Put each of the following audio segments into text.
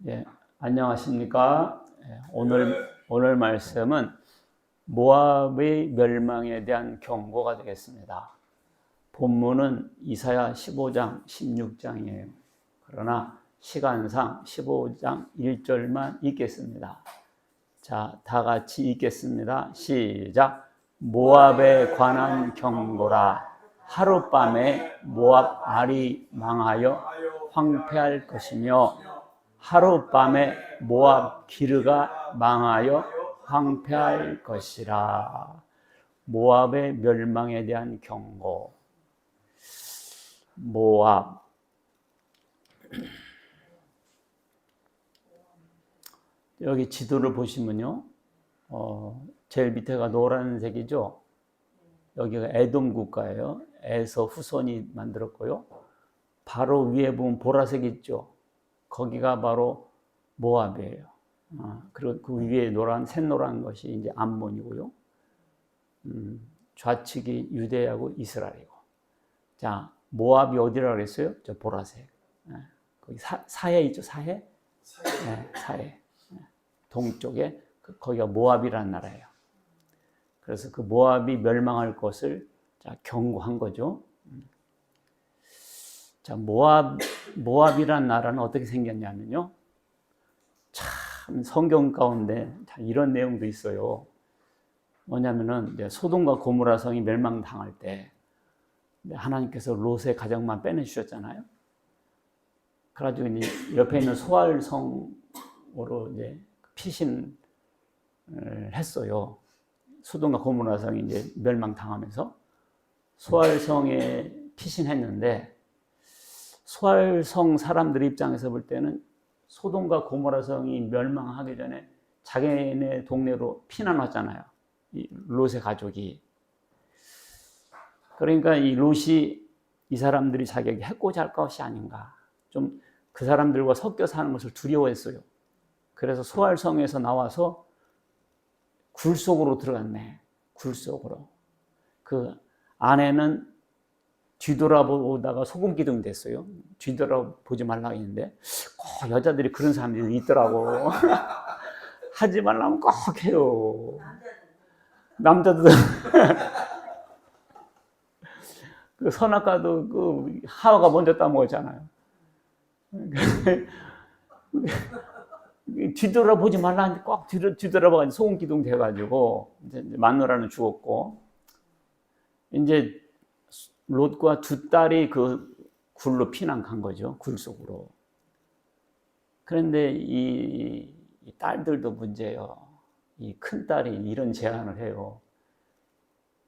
예, 안녕하십니까? 오늘 말씀은 모압의 멸망에 대한 경고가 되겠습니다. 본문은 이사야 15장, 16장이에요. 그러나 시간상 15장 1절만 읽겠습니다. 자, 다 같이 읽겠습니다. 시작. 모압에 관한 경고라. 하룻밤에 모압 알이 망하여 황폐할 것이며 하룻밤에 모압 기르가 망하여 황폐할 것이라. 모압의 멸망에 대한 경고. 모압. 여기 지도를 보시면요, 제일 밑에가 노란색이죠. 여기가 에돔 국가예요. 에서 후손이 만들었고요. 바로 위에 보면 보라색 있죠. 거기가 바로 모압이에요. 그리고 그 위에 샛노란 것이 이제 암몬이고요. 좌측이 유대하고 이스라엘이고. 자, 모압이 어디라고 그랬어요? 저 보라색. 거기 사해 있죠, 사해? 네, 사해. 동쪽에 거기가 모압이라는 나라예요. 그래서 그 모압이 멸망할 것을 경고한 거죠. 자, 모압이라는 나라는 어떻게 생겼냐면요. 참 성경 가운데 이런 내용도 있어요. 뭐냐면은 소돔과 고모라 성이 멸망당할 때 하나님께서 롯의 가정만 빼내주셨잖아요. 그래가지고 이제 옆에 있는 소알성으로 이제 피신을 했어요. 소돔과 고모라 성이 이제 멸망당하면서 소알성에 피신했는데, 소알성 사람들 입장에서 볼 때는 소돔과 고모라 성이 멸망하기 전에 자기네 동네로 피난 왔잖아요. 이 롯의 가족이. 그러니까 이 롯이 이 사람들이 자기에게 해코지 할 것이 아닌가. 좀 그 사람들과 섞여 사는 것을 두려워했어요. 그래서 소알성에서 나와서 굴 속으로 들어갔네. 굴 속으로. 그 안에는 뒤돌아보다가 소금기둥 됐어요. 뒤돌아보지 말라고 했는데 꼭 여자들이 그런 사람들이 있더라고. 하지 말라면 꼭 해요. 남자들 그 선악과도 그 하와가 먼저 따먹었잖아요. 뒤돌아보지 말라는데 꼭 뒤돌아봐가지고 소금기둥 돼가지고 이제 마누라는 죽었고, 이제 롯과 두 딸이 그 굴로 피난 간 거죠. 굴 속으로. 그런데 이 딸들도 문제예요. 이 큰 딸이 이런 제안을 해요.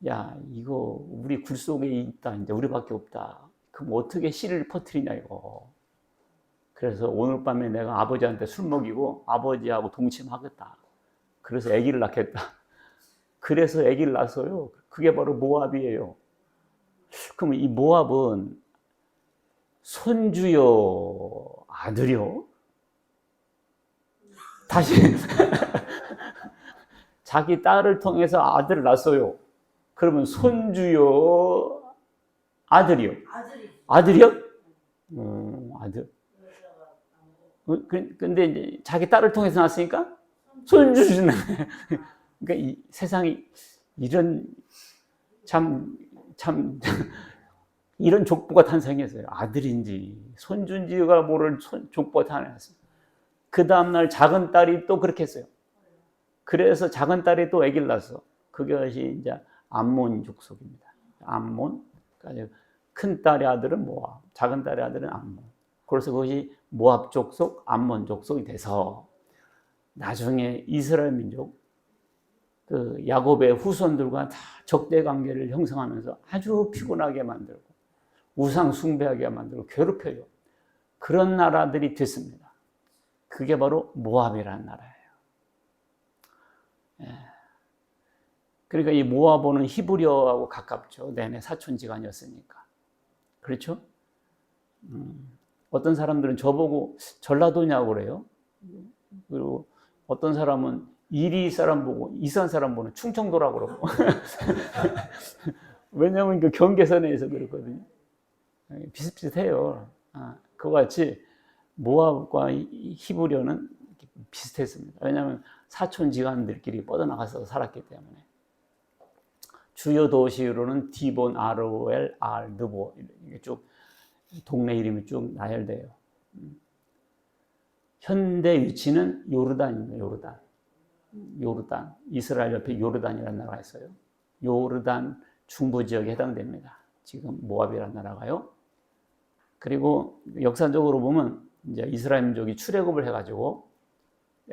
야, 이거 우리 굴 속에 있다. 이제 우리밖에 없다. 그럼 어떻게 씨를 퍼뜨리냐 이거. 그래서 오늘 밤에 내가 아버지한테 술 먹이고 아버지하고 동침하겠다. 그래서 아기를 낳겠다. 그래서 아기를 낳았어요. 그게 바로 모압이에요. 그럼 이 모압은 손주요, 아들이요? 다시 자기 딸을 통해서 아들을 낳았어요. 그러면 손주요, 아들이요? 아들이요? 아들. 근데 이제 자기 딸을 통해서 낳았으니까 손주주네. 그러니까 이 세상이 이런 참 이런 족보가 탄생했어요. 아들인지 손주인지가 모를 족보가 탄생했어요. 그 다음날 작은 딸이 또 그렇게 했어요. 그래서 작은 딸이 또 아기를 낳았어. 그것이 이제 암몬 족속입니다. 암몬. 그러니까 큰 딸의 아들은 모압, 작은 딸의 아들은 암몬. 그래서 그것이 모압 족속, 암몬 족속이 돼서 나중에 이스라엘 민족, 그 야곱의 후손들과 다 적대 관계를 형성하면서 아주 피곤하게 만들고 우상 숭배하게 만들고 괴롭혀요. 그런 나라들이 됐습니다. 그게 바로 모압이라는 나라예요. 예. 그러니까 이 모압어는 히브리어하고 가깝죠. 내내 사촌지간이었으니까. 그렇죠? 어떤 사람들은 저보고 전라도냐고 그래요. 그리고 어떤 사람은 이리 사람 보고 이산 사람 보는 충청도라고 그러고. 왜냐하면 그 경계선에서 그렇거든요. 비슷비슷해요. 그와 같이 모압과 히브리어는 비슷했습니다. 왜냐하면 사촌지간들끼리 뻗어나가서 살았기 때문에. 주요 도시로는 디본, 아로엘, 느보 이게 쭉 동네 이름이 쭉 나열돼요. 현대 위치는 요르단입니다. 요르단. 이스라엘 옆에 요르단이라는 나라가 있어요. 요르단 중부 지역에 해당됩니다. 지금 모압이라는 나라가요. 그리고 역사적으로 보면 이제 이스라엘 민족이 출애굽을 해가지고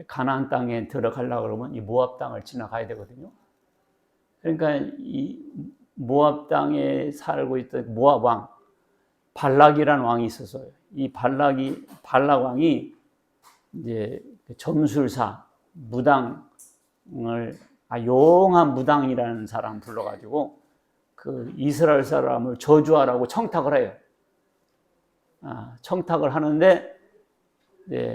가나안 땅에 들어가려고 그러면 이 모압 땅을 지나가야 되거든요. 그러니까 이 모압 땅에 살고 있던 모압 왕 발락이라는 왕이 있었어요. 이 발락 왕이 이제 점술사 무당을 용한 무당이라는 사람 불러가지고 그 이스라엘 사람을 저주하라고 청탁을 해요. 청탁을 하는데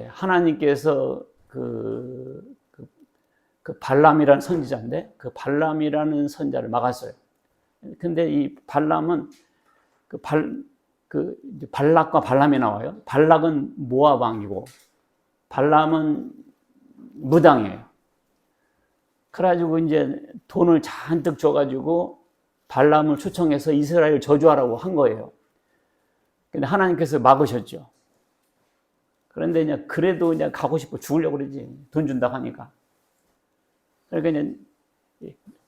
하나님께서 그 발람이라는 선지자인데 그 발람이라는 선지자를 막았어요. 근데 이 발람은 발락과 발람이 나와요. 발락은 모압 왕이고 발람은 무당이에요. 그래가지고 이제 돈을 잔뜩 줘가지고 발람을 초청해서 이스라엘을 저주하라고 한 거예요. 근데 하나님께서 막으셨죠. 그런데 이제 그래도 이제 가고 싶어 죽으려고 그러지. 돈 준다고 하니까. 그러니까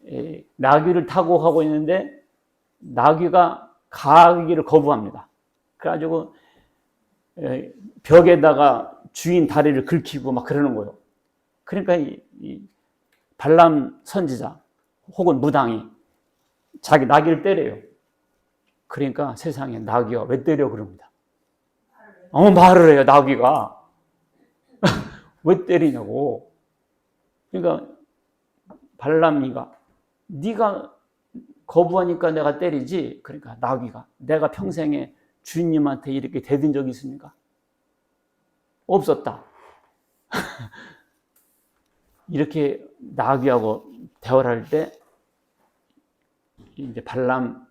이제 나귀를 타고 가고 있는데 나귀가 가기를 거부합니다. 그래가지고 벽에다가 주인 다리를 긁히고 막 그러는 거예요. 그러니까 이 발람 선지자 혹은 무당이 자기 나귀를 때려요. 그러니까 세상에 나귀가 왜 때려 그럽니다. 말을 해요. 나귀가 왜 때리냐고. 그러니까 발람이가 네가 거부하니까 내가 때리지. 그러니까 나귀가 내가 평생에 주인님한테 이렇게 대든 적이 있습니까? 없었다. 이렇게 나귀하고 대화를 할 때 이제 발람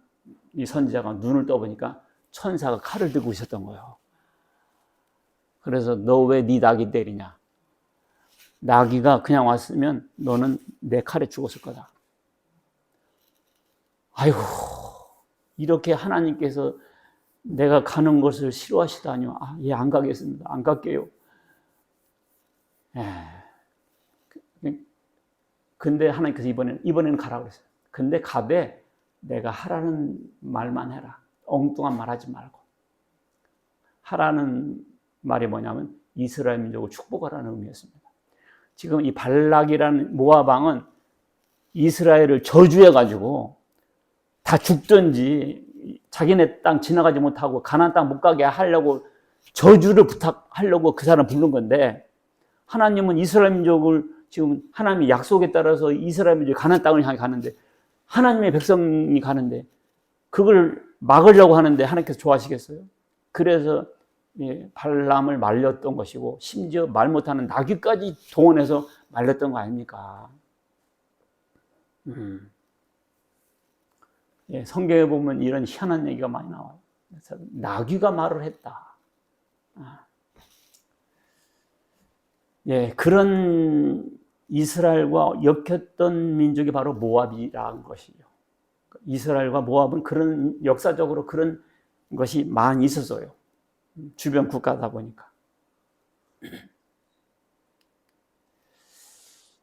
이 선지자가 눈을 떠보니까 천사가 칼을 들고 있었던 거예요. 그래서 너 왜 네 나귀 때리냐? 나귀가 그냥 왔으면 너는 내 칼에 죽었을 거다. 아이고, 이렇게 하나님께서 내가 가는 것을 싫어하시다니요. 예, 안 가겠습니다. 안 갈게요. 근데 하나님께서 이번에는 가라고 그랬어요. 근데 가되 내가 하라는 말만 해라. 엉뚱한 말 하지 말고. 하라는 말이 뭐냐면 이스라엘 민족을 축복하라는 의미였습니다. 지금 이 발락이라는 모압 왕은 이스라엘을 저주해가지고 다 죽든지 자기네 땅 지나가지 못하고 가나안 땅 못 가게 하려고 저주를 부탁하려고 그 사람 부른 건데 하나님은 이스라엘 민족을 지금 하나님의 약속에 따라서 이스라엘 민족이 가나안 땅을 향해 가는데 하나님의 백성이 가는데 그걸 막으려고 하는데 하나님께서 좋아하시겠어요? 그래서 발람을 말렸던 것이고 심지어 말 못하는 나귀까지 동원해서 말렸던 거 아닙니까? 성경에 보면 이런 희한한 얘기가 많이 나와요. 그래서 나귀가 말을 했다. 그런 이스라엘과 엮였던 민족이 바로 모압이라는 것이죠. 이스라엘과 모압은 그런 역사적으로 그런 것이 많이 있었어요. 주변 국가다 보니까.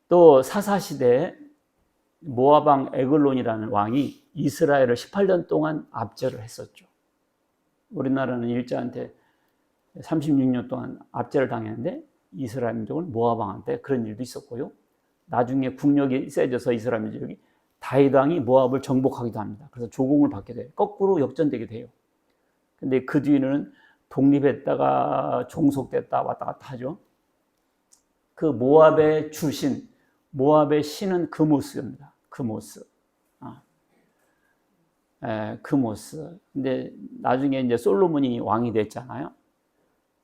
또 사사시대에 모압 왕 에글론이라는 왕이 이스라엘을 18년 동안 압제를 했었죠. 우리나라는 일제한테 36년 동안 압제를 당했는데 이스라엘 민족은 모압 왕한테 그런 일도 있었고요. 나중에 국력이 세져서 이스라엘 민족이 다윗 왕이 모압을 정복하기도 합니다. 그래서 조공을 받게 돼요. 거꾸로 역전되게 돼요. 근데 그 뒤에는 독립했다가 종속됐다 왔다 갔다 하죠. 그 모압의 주신, 모압의 신은 그모스입니다. 그모스. 그모스. 근데 나중에 이제 솔로몬이 왕이 됐잖아요.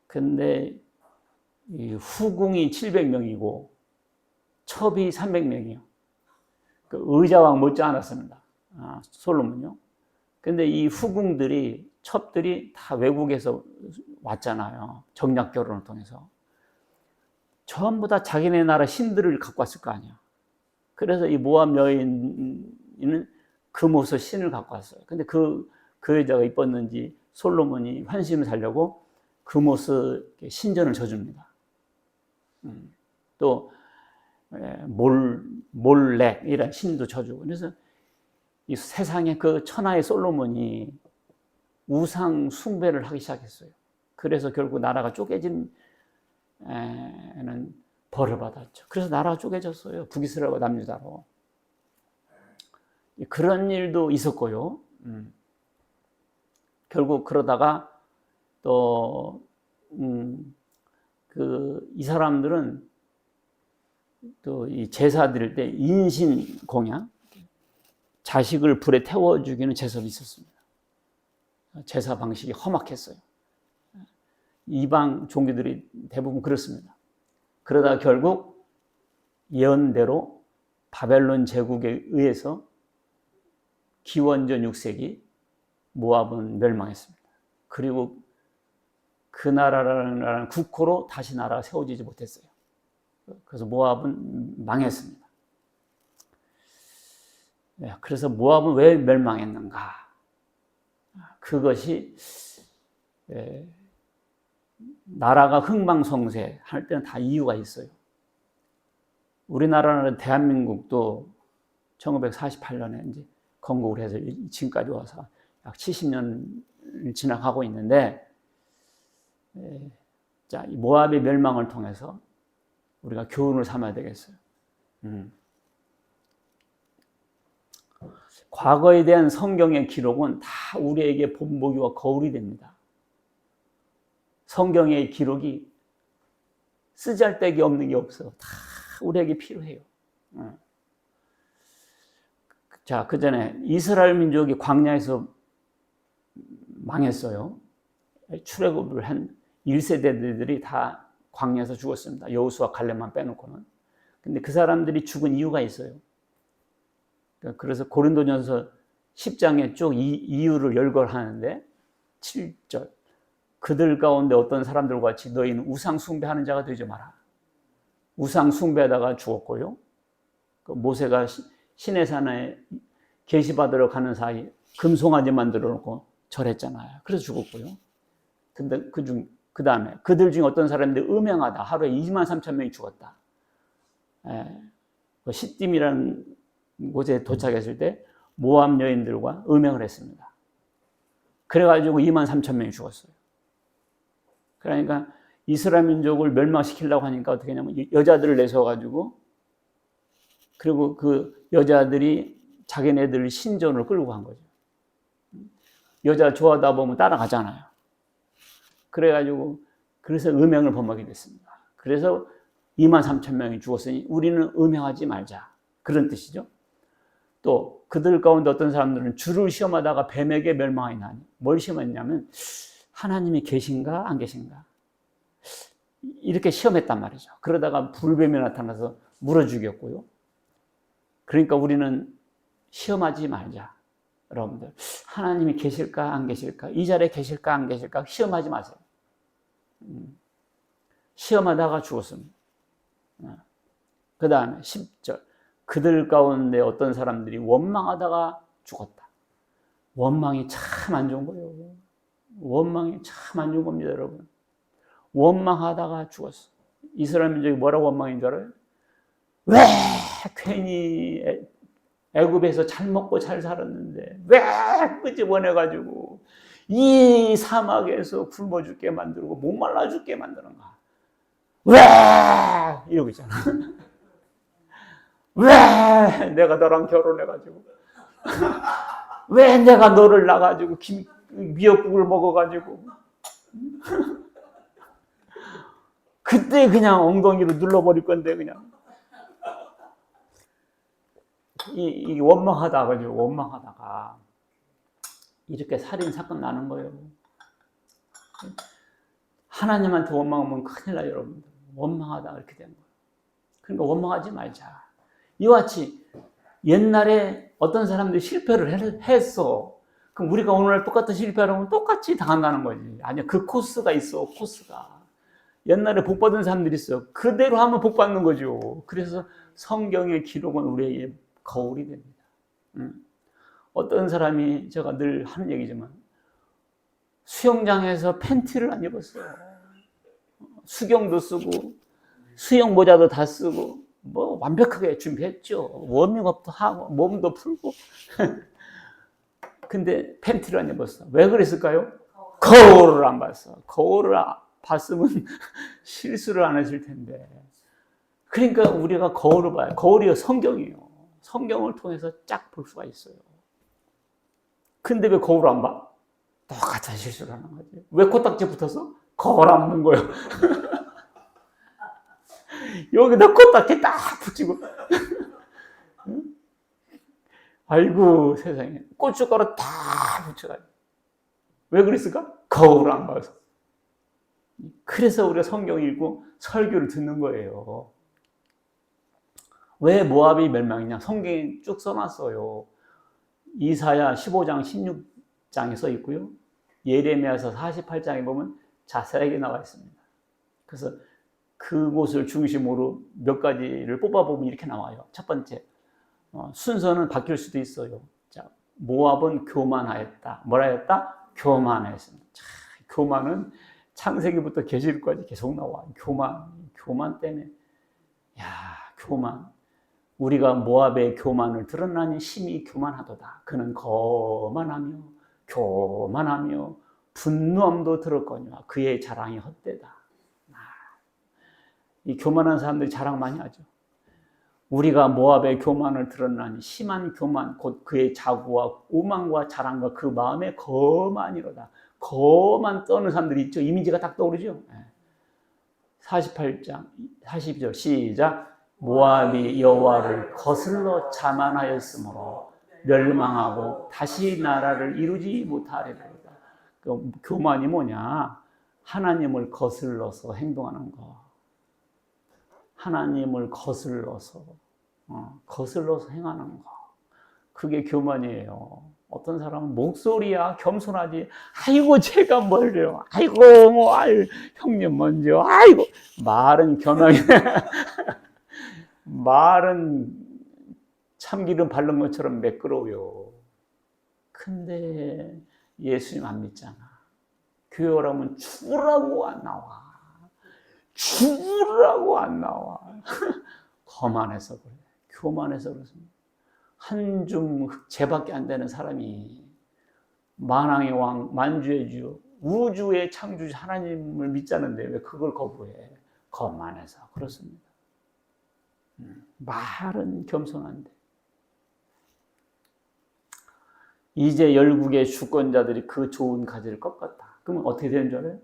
근데 이 후궁이 700명이고 첩이 300명이요. 그 의자왕 못지 않았습니다. 솔로몬요. 근데 이 후궁들이 첩들이 다 외국에서 왔잖아요. 정략 결혼을 통해서. 전부 다 자기네 나라 신들을 갖고 왔을 거 아니야. 그래서 이 모압 여인은 금옷의 신을 갖고 왔어요. 근데 그 여자가 이뻤는지 솔로몬이 환심을 살려고 금옷의 신전을 져줍니다. 또 몰렉 이런 신도 져주고. 그래서 이 세상에 그 천하의 솔로몬이 우상 숭배를 하기 시작했어요. 그래서 결국 나라가 쪼개진 벌을 받았죠. 그래서 나라가 쪼개졌어요. 북이스라엘과 남유다로. 그런 일도 있었고요. 결국 그러다가 또 이 사람들은 또 이 제사 드릴 때 인신 공양, 자식을 불에 태워 죽이는 제사도 있었습니다. 제사 방식이 험악했어요. 이방 종교들이 대부분 그렇습니다. 그러다 결국 예언대로 바벨론 제국에 의해서 기원전 6세기 모압은 멸망했습니다. 그리고 그 나라라는 국호로 다시 나라가 세워지지 못했어요. 그래서 모압은 망했습니다. 그래서 모압은 왜 멸망했는가? 그것이 나라가 흥망성쇠 할 때는 다 이유가 있어요. 우리나라는 대한민국도 1948년에 이제 건국을 해서 지금까지 와서 약 70년을 지나가고 있는데, 자, 모압의 멸망을 통해서 우리가 교훈을 삼아야 되겠어요. 과거에 대한 성경의 기록은 다 우리에게 본보기와 거울이 됩니다. 성경의 기록이 쓰잘데기 없는 게 없어. 다 우리에게 필요해요. 자, 그 전에 이스라엘 민족이 광야에서 망했어요. 출애굽을 한 1세대들이 다 광야에서 죽었습니다. 여호수아 갈렙만 빼놓고는. 근데 그 사람들이 죽은 이유가 있어요. 그래서 고린도전서 10장에 쭉 이 이유를 열거하는데 7절, 그들 가운데 어떤 사람들과 같이 너희는 우상 숭배하는 자가 되지 마라. 우상 숭배하다가 죽었고요. 모세가 시내산에 계시받으러 가는 사이 금송아지 만들어 놓고 절했잖아요. 그래서 죽었고요. 근데 그 다음에 그들 중에 어떤 사람들이 음행하다 하루에 2만 3천 명이 죽었다. 시딤이라는 곳에 도착했을 때 모압 여인들과 음행을 했습니다. 그래가지고 2만 3천 명이 죽었어요. 그러니까 이스라엘 민족을 멸망시키려고 하니까 어떻게 하냐면 여자들을 내서가지고, 그리고 그 여자들이 자기네들 신전으로 끌고 간 거죠. 여자 좋아하다 보면 따라가잖아요. 그래가지고 그래서 음행을 범하게 됐습니다. 그래서 2만 3천 명이 죽었으니 우리는 음행하지 말자, 그런 뜻이죠. 또 그들 가운데 어떤 사람들은 주를 시험하다가 뱀에게 멸망이 나니, 뭘 시험했냐면 하나님이 계신가 안 계신가 이렇게 시험했단 말이죠. 그러다가 불뱀이 나타나서 물어 죽였고요. 그러니까 우리는 시험하지 말자. 여러분들, 하나님이 계실까 안 계실까, 이 자리에 계실까 안 계실까 시험하지 마세요. 시험하다가 죽었습니다. 그 다음에 10절, 그들 가운데 어떤 사람들이 원망하다가 죽었다. 원망이 참 안 좋은 거예요. 원망이 참 안 좋은 겁니다, 여러분. 원망하다가 죽었어. 이스라엘 민족이 뭐라고 원망인 줄 알아요? 왜 괜히 애굽에서 잘 먹고 잘 살았는데 왜 끄집어내가지고 이 사막에서 굶어 죽게 만들고 목말라 죽게 만드는가? 왜 이러고 있잖아. 왜 내가 너랑 결혼해가지고, 왜 내가 너를 낳아가지고 미역국을 먹어가지고, 그때 그냥 엉덩이로 눌러버릴 건데 그냥 이 원망하다가 이렇게 살인 사건 나는 거예요. 하나님한테 원망하면 큰일 나요, 여러분들. 원망하다가 이렇게 된 거예요. 그러니까 원망하지 말자. 이와 같이 옛날에 어떤 사람들이 실패를 했어. 그 그럼 우리가 오늘 똑같은 실패하면 똑같이 당한다는 거지. 아니야, 그 코스가 있어, 코스가. 옛날에 복 받은 사람들이 있어요. 그대로 하면 복 받는 거죠. 그래서 성경의 기록은 우리에게 거울이 됩니다. 어떤 사람이, 제가 늘 하는 얘기지만, 수영장에서 팬티를 안 입었어요. 수경도 쓰고 수영 모자도 다 쓰고 뭐 완벽하게 준비했죠. 워밍업도 하고 몸도 풀고. 근데 팬티를 안 입었어. 왜 그랬을까요? 거울을 안 봤어. 거울을 봤으면 실수를 안 했을 텐데. 그러니까 우리가 거울을 봐요. 거울이 성경이에요. 성경을 통해서 쫙 볼 수가 있어요. 근데 왜 거울을 안 봐? 똑같은 실수를 하는 거지. 왜 코딱지 붙어서? 거울 안 본 거예요. 여기다 코딱지 딱 붙이고. 아이고 세상에. 고춧가루 다 붙여가지고. 왜 그랬을까? 거울을 안 봐서. 그래서 우리가 성경 읽고 설교를 듣는 거예요. 왜 모압이 멸망이냐? 성경에 쭉 써놨어요. 이사야 15장 16장에 써 있고요. 예레미야서 48장에 보면 자세하게 나와 있습니다. 그래서 그곳을 중심으로 몇 가지를 뽑아보면 이렇게 나와요. 첫 번째, 순서는 바뀔 수도 있어요. 자, 모압은 교만하였다. 뭐라 했다? 교만했습니다. 자, 교만은 창세기부터 계시록까지 계속 나와. 교만 때문에. 야, 교만. 우리가 모압의 교만을 드러나니 심히 교만하도다. 그는 거만하며 교만하며 분노함도 들었거니와 그의 자랑이 헛되다. 이 교만한 사람들이 자랑 많이 하죠. 우리가 모압의 교만을 드러나니 심한 교만 곧 그의 자구와 오만과 자랑과 그 마음에 거만이로다. 거만 떠는 사람들이 있죠. 이미지가 딱 떠오르죠. 48장 42절 시작. 모압이 여호와를 거슬러 자만하였으므로 멸망하고 다시 나라를 이루지 못하리로다. 그 교만이 뭐냐? 하나님을 거슬러서 행동하는 거. 하나님을 거슬러서 행하는 거. 그게 교만이에요. 어떤 사람은 목소리야 겸손하지. 아이고 제가 뭘요. 아이고 뭐 아유 형님 먼저. 아이고 말은 겸하게. 말은 참기름 바른 것처럼 매끄러워요. 근데 예수님 안 믿잖아. 교회 오라면 죽으라고 안 나와. 죽으라고 안 나와. 거만해서 그래. 교만해서 그렇습니다. 한 줌 쟤밖에 안 되는 사람이 만왕의 왕, 만주의 주, 우주의 창조주 하나님을 믿자는데 왜 그걸 거부해? 거만해서 그렇습니다. 말은 겸손한데 이제 열국의 주권자들이 그 좋은 가지를 꺾었다. 그러면 어떻게 되는 줄 알아요?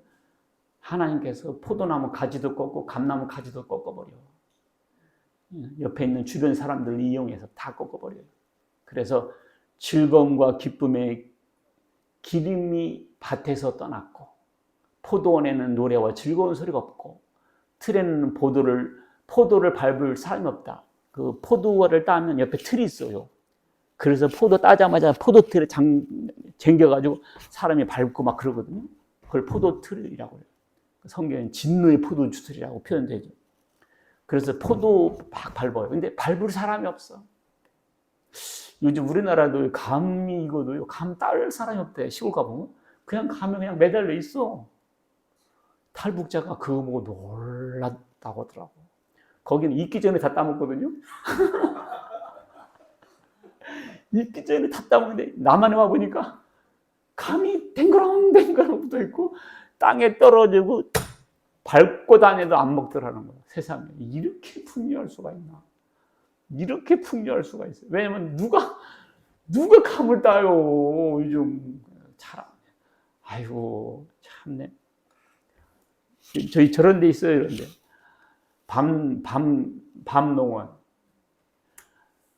하나님께서 포도나무 가지도 꺾고 감나무 가지도 꺾어버려. 옆에 있는 주변 사람들을 이용해서 다 꺾어버려요. 그래서 즐거움과 기쁨의 기름이 밭에서 떠났고 포도원에는 노래와 즐거운 소리가 없고 틀에는 포도를 밟을 사람이 없다. 그 포도를 따면 옆에 틀이 있어요. 그래서 포도 따자마자 포도 틀에 쟁겨가지고 사람이 밟고 막 그러거든요. 그걸 포도 틀이라고 해요. 성경엔 진노의 포도주 틀이라고 표현되죠. 그래서 포도 막 밟아요. 근데 밟을 사람이 없어. 요즘 우리나라도 감이 이거도요. 감 딸 사람이 없대. 시골 가보면 그냥 감에 그냥 매달려 있어. 탈북자가 그거 보고 놀랐다고 하더라고. 거기는 익기 전에 다 따먹거든요. 익기 전에 다 따먹는데 남한에 와보니까 감이 댕그렁댕그렁 붙어있고 땅에 떨어지고 밟고 다녀도 안 먹더라는 거야. 세상에 이렇게 풍요할 수가 있나? 이렇게 풍요할 수가 있어요. 왜냐면 누가 감을 따요? 요즘 잘. 아이고 참네. 저희 저런 데 있어요. 이런데 밤 농원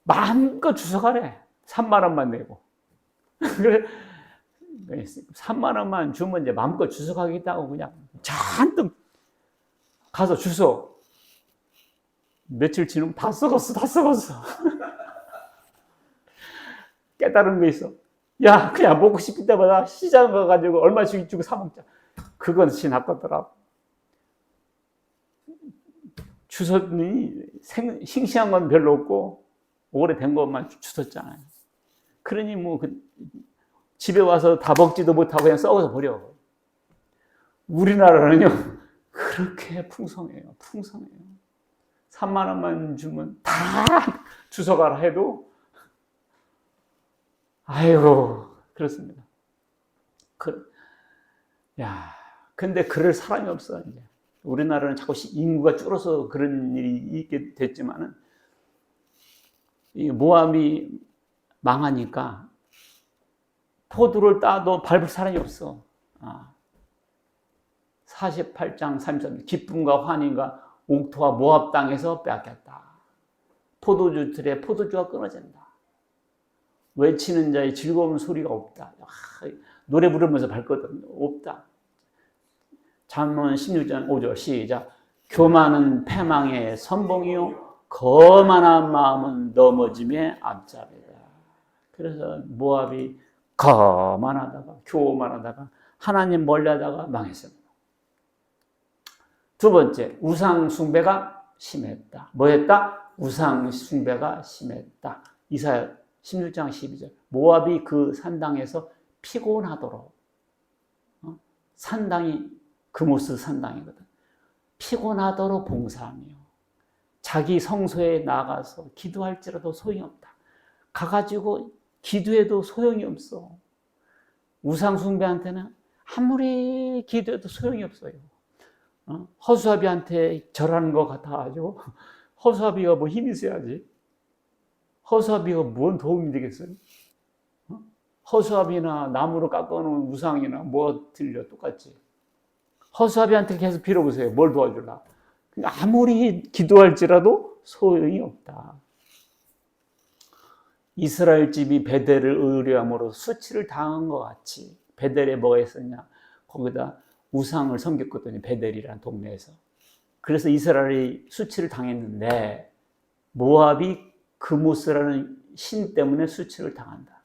마음껏 주워가래. 3만 원만 내고. 그래 3만 원만 주면 이제 마음껏 주워가겠다고 그냥 잔뜩 가서 주워. 며칠 지나면 다 썩었어. 깨달은 거 있어. 야, 그냥 먹고 싶을 때마다 시장 가가지고 얼마씩 주고 사 먹자. 그것이 낫겠더라고. 주웠니 싱싱한 건 별로 없고 오래된 것만 주웠잖아요. 그러니 뭐 집에 와서 다 먹지도 못하고 그냥 썩어서 버려. 우리나라는요 그렇게 풍성해요. 풍성해요. 3만 원만 주면 다 주워가라 해도 아이고 그렇습니다. 근데 그럴 사람이 없어 이제. 우리나라는 자꾸 인구가 줄어서 그런 일이 있게 됐지만은 이 모압이 망하니까 포도를 따도 밟을 사람이 없어. 48장 33절 기쁨과 환희가 옥토와 모압 땅에서 빼앗겼다. 포도주 틀에 포도주가 끊어진다. 외치는 자의 즐거운 소리가 없다. 노래 부르면서 밟거든. 없다. 잠언 16장 5절 시작. 교만은 패망의 선봉이요 거만한 마음은 넘어짐의 앞잡이다. 그래서 모압이 거만하다가 교만하다가 하나님 멀리하다가 망했습니다. 두 번째, 우상 숭배가 심했다. 뭐했다? 우상 숭배가 심했다. 이사야 16장 12절. 모압이 그 산당에서 피곤하도록, 산당이 그모스 산당이거든. 피곤하도록 봉사하며 자기 성소에 나가서 기도할지라도 소용이 없다. 가가지고 기도해도 소용이 없어. 우상 숭배한테는 아무리 기도해도 소용이 없어요. 허수아비한테 절하는 것 같아가지고 허수아비가 뭐 힘이 있어야지. 허수아비가 뭔 도움이 되겠어요? 허수아비나 나무로 깎아놓은 우상이나 뭐 들려 똑같지. 허수아비한테 계속 빌어보세요. 뭘 도와줄라? 아무리 기도할지라도 소용이 없다. 이스라엘 집이 베델을 의뢰함으로 수치를 당한 것 같이 베델에 뭐가 있었냐? 거기다 우상을 섬겼거든요. 베델이라는 동네에서. 그래서 이스라엘이 수치를 당했는데 모압이 그모스라는 신 때문에 수치를 당한다.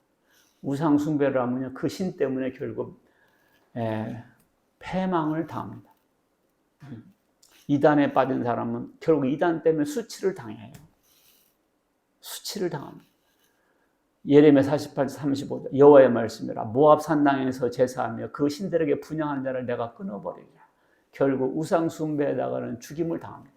우상 숭배를 하면 그 신 때문에 결국 패망을 당합니다. 이단에 빠진 사람은 결국 이단 때문에 수치를 당해요. 수치를 당합니다. 예레미야 48, 35절 여호와의 말씀이라 모압 산당에서 제사하며 그 신들에게 분향하는 자를 내가 끊어버리리라. 결국 우상 숭배에다가는 죽임을 당합니다.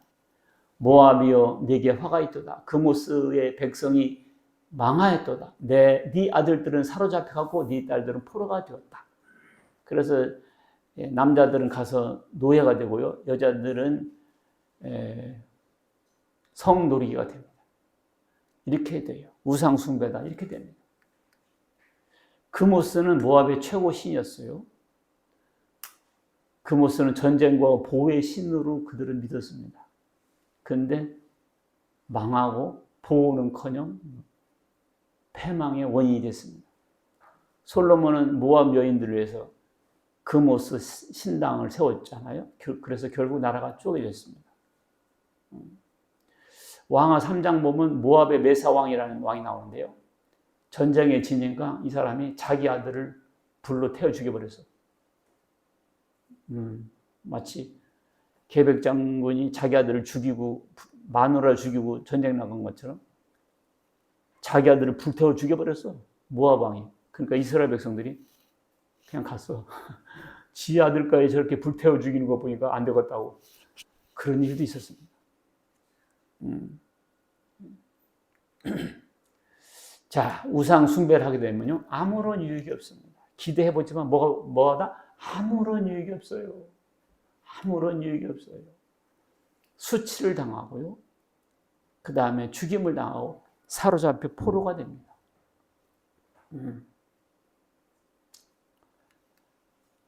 모압이여 네게 화가 있도다. 그모스의 백성이 망하였도다. 네 아들들은 사로잡혀가고 네 딸들은 포로가 되었다. 그래서 남자들은 가서 노예가 되고요. 여자들은 성노리기가 됩니다. 이렇게 돼요. 우상 숭배다. 이렇게 됩니다. 그모스는 모압의 최고 신이었어요. 그모스는 전쟁과 보호의 신으로 그들을 믿었습니다. 그런데 망하고 보호는커녕 패망의 원인이 됐습니다. 솔로몬은 모압 여인들을 위해서 그모스 신당을 세웠잖아요. 그래서 결국 나라가 쪼개졌습니다. 왕하 3장 보면 모압의 메사왕이라는 왕이 나오는데요. 전쟁에 지니까 이 사람이 자기 아들을 불로 태워 죽여버렸어. 마치 계백 장군이 자기 아들을 죽이고 마누라를 죽이고 전쟁 나간 것처럼 자기 아들을 불태워 죽여버렸어. 모압 왕이. 그러니까 이스라엘 백성들이 그냥 갔어. 지 아들까지 저렇게 불태워 죽이는 거 보니까 안 되겠다고. 그런 일도 있었습니다. 자, 우상 숭배를 하게 되면요 아무런 유익이 없습니다. 기대해보지만 뭐하다? 아무런 유익이 없어요. 아무런 유익이 없어요. 수치를 당하고요. 그 다음에 죽임을 당하고 사로잡혀 포로가 됩니다.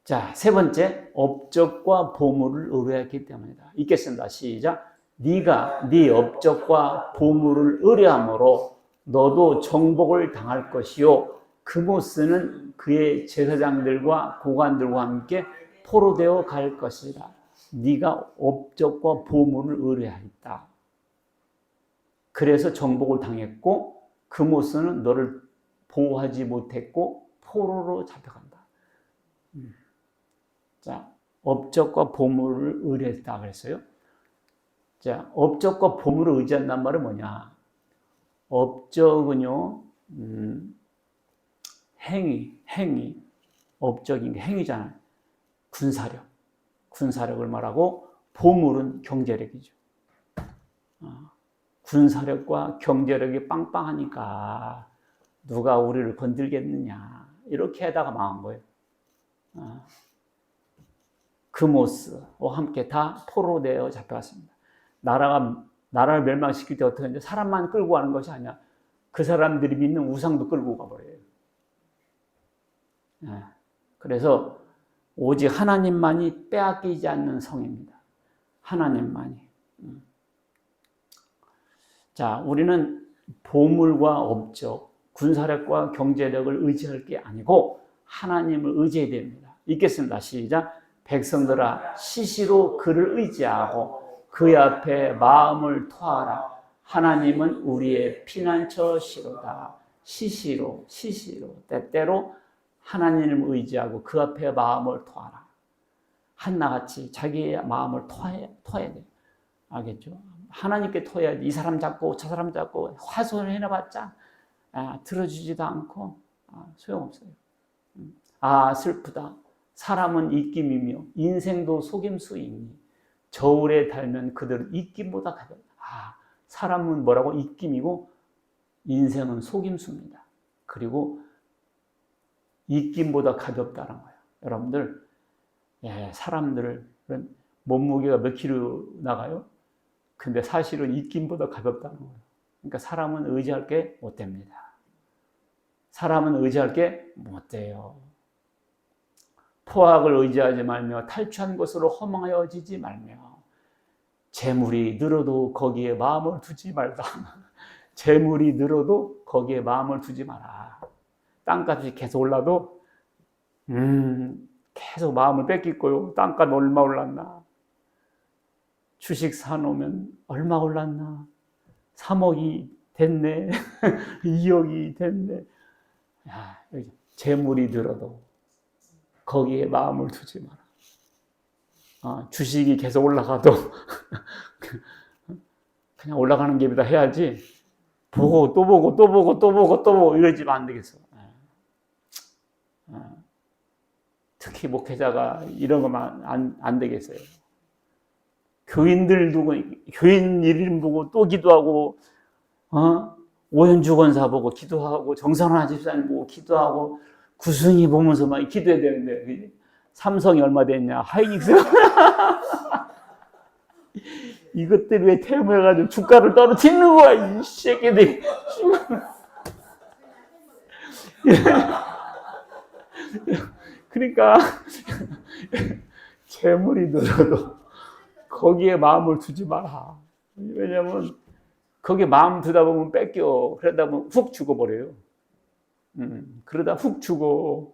자, 세 번째, 업적과 보물을 의뢰했기 때문이다. 읽겠습니다. 시작. 네가 네 업적과 보물을 의뢰함으로 너도 정복을 당할 것이요. 그모스는 그의 제사장들과 고관들과 함께 포로되어 갈 것이다. 네가 업적과 보물을 의뢰하였다. 그래서 정복을 당했고 그모스는 너를 보호하지 못했고 포로로 잡혀간다. 자, 업적과 보물을 의뢰했다 그랬어요. 자, 업적과 보물을 의지한다는 말은 뭐냐? 업적은요, 행위, 업적인 게 행위잖아요. 군사력을 말하고, 보물은 경제력이죠. 군사력과 경제력이 빵빵하니까 누가 우리를 건들겠느냐, 이렇게 하다가 망한 거예요. 그모스와 함께 다 포로로 되어 잡혀갔습니다. 나라를 멸망시킬 때 어떻게 하냐? 사람만 끌고 가는 것이 아니야. 그 사람들이 믿는 우상도 끌고 가버려요. 그래서 오직 하나님만이 빼앗기지 않는 성입니다. 하나님만이. 자, 우리는 보물과 업적, 군사력과 경제력을 의지할 게 아니고 하나님을 의지해야 됩니다. 읽겠습니다. 시작. 백성들아, 시시로 그를 의지하고 그의 앞에 마음을 토하라. 하나님은 우리의 피난처시로다. 시시로, 때때로 하나님을 의지하고 그 앞에 마음을 토하라. 한나같이 자기의 마음을 토해야 돼요. 알겠죠? 하나님께 토해야지. 이 사람 잡고 저 사람 잡고 화손을 해놔봤자 들어주지도 않고 소용없어요. 슬프다. 사람은 입김이며 인생도 속임수이니 저울에 달면 그들은 입김보다 가볍다. 사람은 뭐라고? 입김이고 인생은 속임수입니다. 그리고 입김보다 가볍다는 거예요. 여러분들, 사람들은 몸무게가 몇 킬로 나가요? 근데 사실은 입김보다 가볍다는 거예요. 그러니까 사람은 의지할 게 못 됩니다. 사람은 의지할 게 못 돼요. 포악을 의지하지 말며 탈취한 것으로 허망하여지지 말며 재물이 늘어도 거기에 마음을 두지 말다. 재물이 늘어도 거기에 마음을 두지 마라. 땅값이 계속 올라도 계속 마음을 뺏길 거요. 땅값 얼마 올랐나? 주식 사놓으면 얼마 올랐나? 3억이 됐네. 2억이 됐네. 재물이 늘어도 거기에 마음을 두지 마라. 주식이 계속 올라가도 그냥 올라가는 게보다 해야지. 보고 또 보고 또 보고 또 보고 또 보고 이러지면 안 되겠어. 특히 목회자가 이런 거만 안 되겠어요. 교인들도 교인 이름 보고 또 기도하고, 오현주 권사 보고 기도하고, 정선화 집사님 보고 기도하고, 구승이 보면서 막 기도해야 되는데, 삼성이 얼마 됐냐, 하이닉스. 이것들이 왜 태움해가지고 주가를 떨어뜨리는 거야, 이 새끼들이. 그러니까, 재물이 늘어도 거기에 마음을 두지 마라. 왜냐면, 거기에 마음 두다 보면 뺏겨. 그러다 보면 훅 죽어버려요. 그러다 훅 죽어.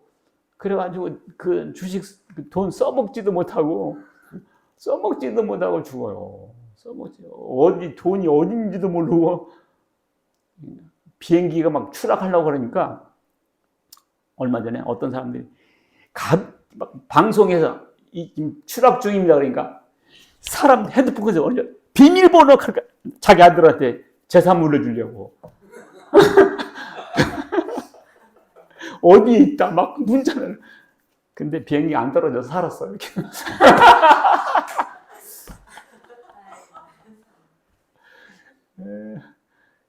그래가지고 그 주식 돈 써먹지도 못하고 죽어요. 돈이 어딘지도 모르고 비행기가 막 추락하려고 그러니까 얼마 전에 어떤 사람들이 막 방송에서 추락 중입니다. 그러니까 사람 핸드폰에서 비밀번호 자기 아들한테 재산 물려주려고. 어디에 있다 막 문자를. 근데 비행기 안 떨어져서 살았어. 이렇게.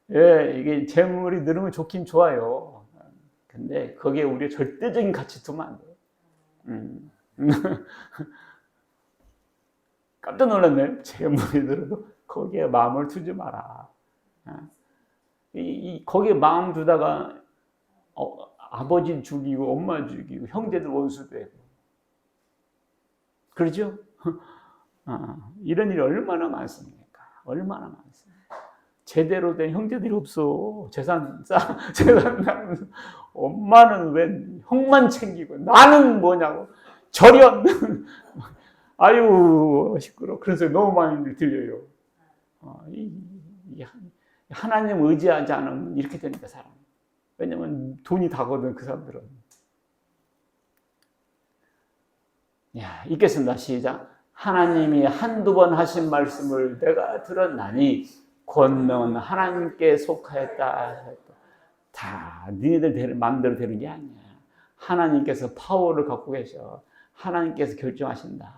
이게 재물이 늘으면 좋긴 좋아요. 근데 거기에 우리가 절대적인 가치 두면 안 돼요. 깜짝 놀랐네. 재물이 늘어도 거기에 마음을 두지 마라. 거기에 마음 두다가 아버지 죽이고 엄마 죽이고 형제들 원수 되고 그러죠? 이런 일이 얼마나 많습니까? 얼마나 많습니까? 제대로 된 형제들이 없어. 재산 나누면서 엄마는 왜 형만 챙기고 나는 뭐냐고 절연. 아유 시끄러. 그래서 너무 많이 들려요. 하나님 의지하지 않으면 이렇게 됩니다. 사람. 왜냐면 돈이 다거든 그 사람들은. 야, 읽겠습니다. 시작. 하나님이 한두 번 하신 말씀을 내가 들었나니 권능은 하나님께 속하였다. 다 니네들 마음대로 되는 게 아니야. 하나님께서 파워를 갖고 계셔. 하나님께서 결정하신다.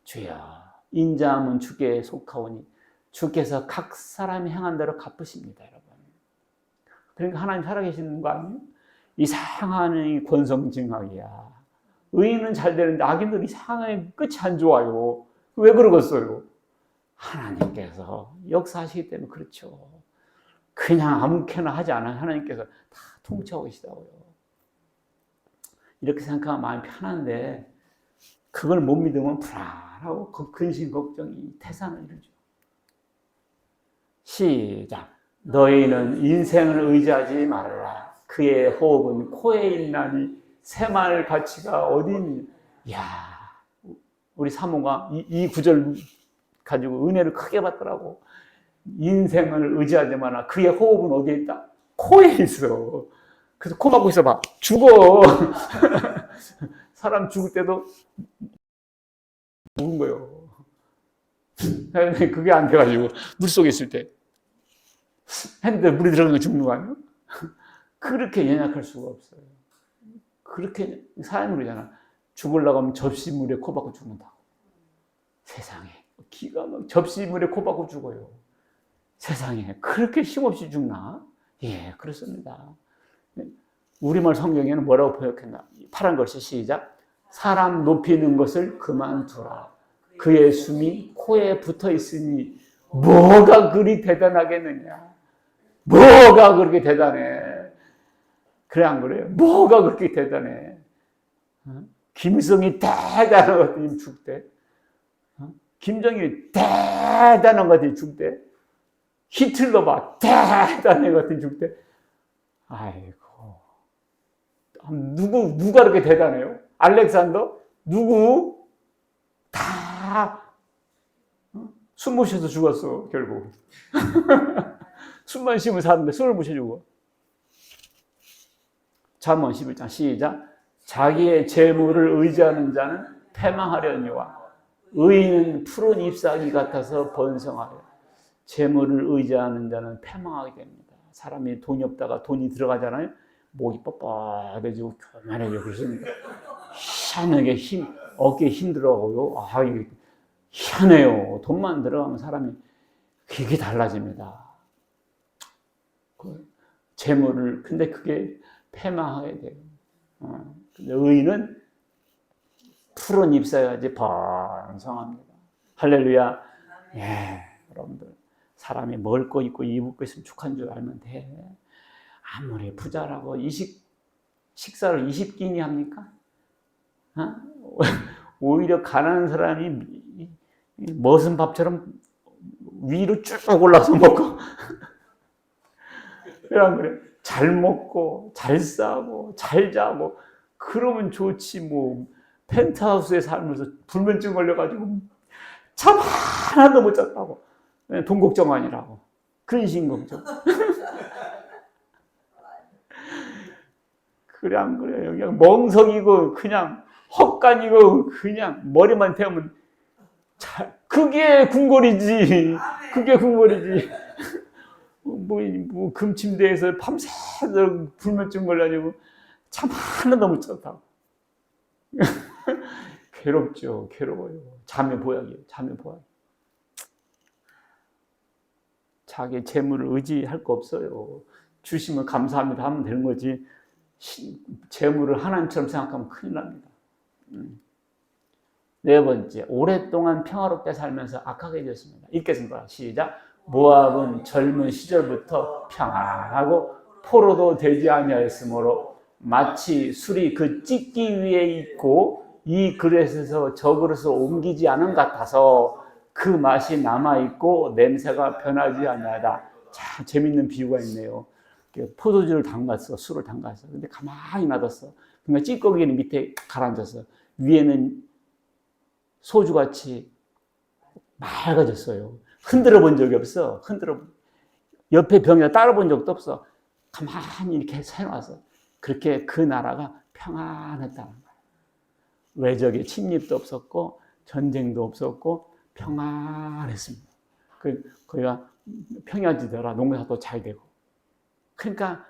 주여, 인자함은 주께 속하오니 주께서 각 사람이 행한 대로 갚으십니다, 여러분. 그러니까 하나님 살아계시는 거 아니에요? 이상한 권성징악이야. 의인은 잘 되는데 악인들은 이상하게 끝이 안 좋아요. 왜 그러겠어요? 하나님께서 역사하시기 때문에 그렇죠. 그냥 아무렇게나 하지 않아요. 하나님께서 다 통치하고 계시다고요. 이렇게 생각하면 마음이 편한데 그걸 못 믿으면 불안하고 근심 걱정이 태산을 이루죠. 시작. 너희는 인생을 의지하지 말라. 그의 호흡은 코에 있나니 새말 가치가 어디 있니? 야, 우리 사모가 이 구절 가지고 은혜를 크게 받더라고. 인생을 의지하지 마라. 그의 호흡은 어디에 있다? 코에 있어. 그래서 코 막고 있어봐. 죽어. 사람 죽을 때도 죽은 거예요. 그게 안 돼가지고 물속에 있을 때 했는데 물이 들어가면 죽는 거 아니에요? 그렇게 연약할 수가 없어요. 그렇게 사람이 그러잖아. 죽으려고 하면 접시물에 코 박고 죽는다고. 세상에 기가 막 접시물에 코 박고 죽어요. 세상에 그렇게 힘없이 죽나? 예, 그렇습니다. 우리말 성경에는 뭐라고 번역했나? 파란 글씨 시작. 사람 높이는 것을 그만두라. 그의 숨이 코에 붙어 있으니 뭐가 그리 대단하겠느냐? 뭐가 그렇게 대단해? 그래 안 그래요? 뭐가 그렇게 대단해? 김일성이 대단한 것 같더니 죽대. 김정일이 대단한 것 같더니 죽대. 히틀러 봐. 대단한 것 같더니 죽대. 아이고. 누가 그렇게 대단해요? 알렉산더? 누구? 다 숨 못 쉬어서 죽었어, 결국. 숨만 쉬면 사는데 숨을 못 쉬어 죽어. 잠언 11장 시작. 자기의 재물을 의지하는 자는 패망하려니와 의인은 푸른 잎사귀 같아서 번성하려. 재물을 의지하는 자는 패망하게 됩니다. 사람이 돈이 없다가 돈이 들어가잖아요. 목이 뻣뻣해지고 교만해지고 그렇습니다. 희한하게 어깨에 힘들어하고요. 아, 이게 희한해요. 돈만 들어가면 사람이 그게 달라집니다. 재물을, 근데 그게 패망하게 돼요. 근데 의인은 푸른 잎사귀같이 번성합니다. 할렐루야. 예, 여러분들. 사람이 먹을 거 있고 입을 거 있으면 축한 줄 알면 돼. 아무리 부자라고 식사를 20끼니 합니까? 오히려 가난한 사람이 머슴 밥처럼 위로 쭉 올라서 먹고 그래. 잘 먹고 잘 싸고 잘 자고 그러면 좋지 뭐. 펜트하우스에 살면서 불면증 걸려가지고 잠 하나도 못 잤다고. 돈 걱정 아니라고. 근심 걱정. 그래 안 그래요? 그냥 멍석이고 그냥 헛간이고 그냥 머리만 태우면 그게 궁궐이지. 그게 궁궐이지. 뭐 금침대에서 밤새도록 불면증 걸려가지고 잠 하나도 못 잤다고. 괴롭죠. 괴로워요. 잠의 보약이에요. 잠의 보약. 자기 재물을 의지할 거 없어요. 주시면 감사합니다 하면 되는 거지. 재물을 하나님처럼 생각하면 큰일 납니다. 네 번째, 오랫동안 평화롭게 살면서 악하게 되었습니다. 읽겠습니다. 시작. 모압은 젊은 시절부터 평안하고 포로도 되지 아니하였으므로 마치 술이 그 찢기 위에 있고 이 그릇에서 저 그릇으로 옮기지 않은 같아서 그 맛이 남아있고 냄새가 변하지 않는다. 참 재밌는 비유가 있네요. 포도주를 담갔어. 술을 담갔어. 근데 가만히 놔뒀어. 그러니까 찌꺼기는 밑에 가라앉았어. 위에는 소주같이 맑아졌어요. 흔들어 본 적이 없어. 옆에 병이나 따라 본 적도 없어. 가만히 이렇게 해놨어. 그렇게 그 나라가 평안했다는 거예요. 외적의 침입도 없었고 전쟁도 없었고 평안했습니다. 거기가 평야지대라 농사도 잘 되고. 그러니까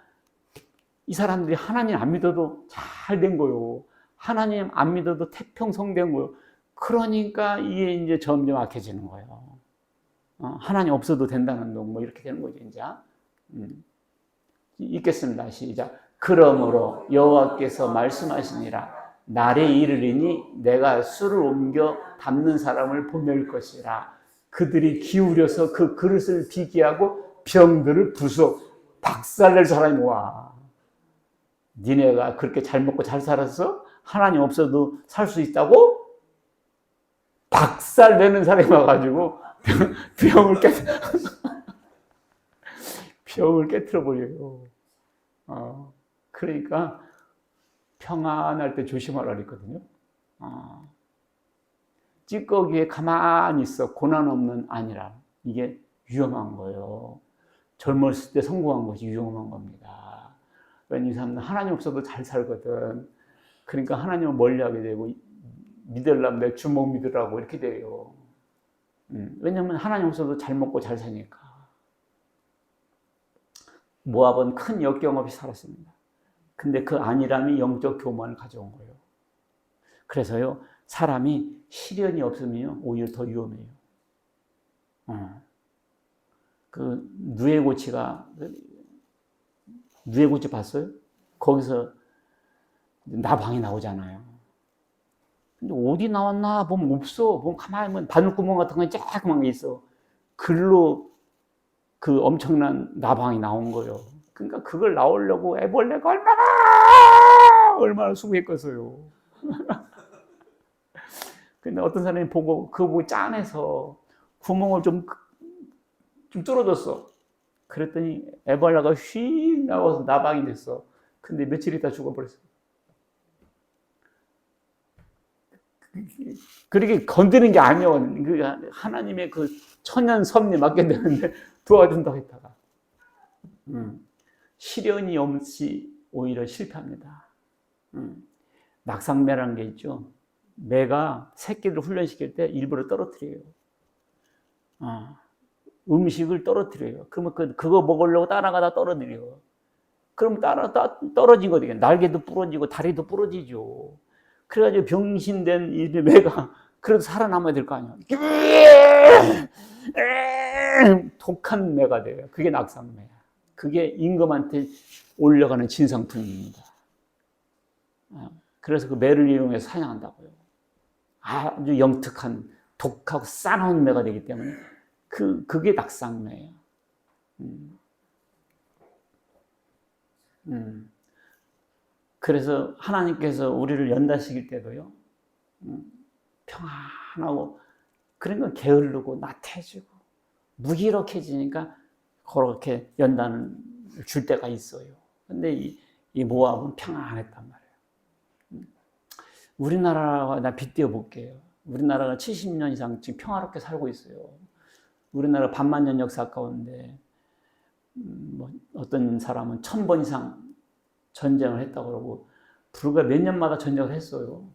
이 사람들이 하나님 안 믿어도 잘 된 거요. 하나님 안 믿어도 태평성된 거요. 그러니까 이게 이제 점점 악해지는 거예요. 하나님 없어도 된다는 놈, 뭐 이렇게 되는 거죠, 이제. 읽겠습니다. 시작. 그러므로 여호와께서 말씀하시니라. 날에 이르리니 내가 술을 옮겨 담는 사람을 보낼 것이라. 그들이 기울여서 그 그릇을 비기하고 병들을 부숴 박살낼 사람이 와. 니네가 그렇게 잘 먹고 잘 살았어? 하나님 없어도 살 수 있다고? 박살내는 사람이 와가지고 병을 깨트려 버려요. 그러니까 평안할 때 조심하라 그랬거든요. 찌꺼기에 가만히 있어 고난 없는 아니라 이게 위험한 거예요. 젊었을 때 성공한 것이 위험한 겁니다. 왜냐하면 이 사람은 하나님 없어도 잘 살거든. 그러니까 하나님을 멀리하게 되고 믿으려면 내 주먹 믿으라고 이렇게 돼요. 왜냐하면 하나님 없어도 잘 먹고 잘 사니까. 모압은 큰 역경 없이 살았습니다. 근데 그 안일함이 영적 교만을 가져온 거예요. 그래서요, 사람이 시련이 없으면 오히려 더 위험해요. 그 누에고치 봤어요? 거기서 나방이 나오잖아요. 근데 어디 나왔나 보면 없어. 보면 가만히 보면 바늘구멍 같은 거 쬐끄만 게 있어. 글로 그 엄청난 나방이 나온 거예요. 그러니까 그걸 나오려고 애벌레가 얼마나 수고했겠어요. 근데 어떤 사람이 그거 보고 짠해서 구멍을 좀 뚫어줬어. 그랬더니 애벌레가 휙 나와서 나방이 됐어. 근데 며칠 있다 죽어버렸어. 그렇게 건드는 게 아니에요. 하나님의 그 천연 섭리에 맡게 되는데 도와준다고 했다가. 시련이 없이 오히려 실패합니다. 낙상매라는 게 있죠. 매가 새끼를 훈련시킬 때 일부러 떨어뜨려요. 음식을 떨어뜨려요. 그러면 그거 먹으려고 따라가다 떨어뜨려요. 그럼 떨어진 거죠. 날개도 부러지고 다리도 부러지죠. 그래가지고 병신된 이 매가 그래도 살아남아야 될 거 아니야. 독한 매가 돼요. 그게 낙상매야. 그게 임금한테 올려가는 진상품입니다. 그래서 그 매를 이용해서 사냥한다고요. 아주 영특한 독하고 싸나운 매가 되기 때문에 그게 낙상매예요. 그래서 하나님께서 우리를 연단시킬 때도요, 평안하고, 그러니까 게으르고 나태해지고 무기력해지니까 그렇게 연단을 줄 때가 있어요. 근데 이 모압은 평안했단 말이에요. 우리나라가 나 빗대어 볼게요. 우리나라가 70년 이상 지금 평화롭게 살고 있어요. 우리나라 반만년 역사 가운데 뭐 어떤 사람은 1000번 이상 전쟁을 했다고 그러고 불과 몇 년마다 전쟁을 했어요.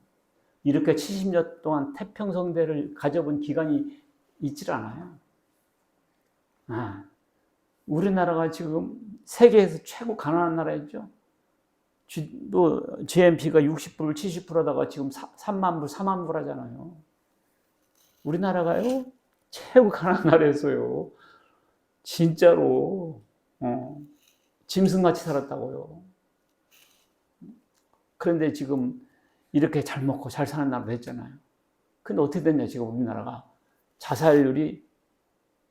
이렇게 70년 동안 태평성대를 가져본 기간이 있질 않아요. 우리나라가 지금 세계에서 최고 가난한 나라였죠. GNP가 60불, 70불하다가 지금 3만 불, 4만 불 하잖아요. 우리나라가요, 최고 가난한 나라였어요. 진짜로. 짐승같이 살았다고요. 그런데 지금 이렇게 잘 먹고 잘 사는 나라 됐잖아요. 근데 어떻게 됐냐, 지금 우리나라가. 자살률이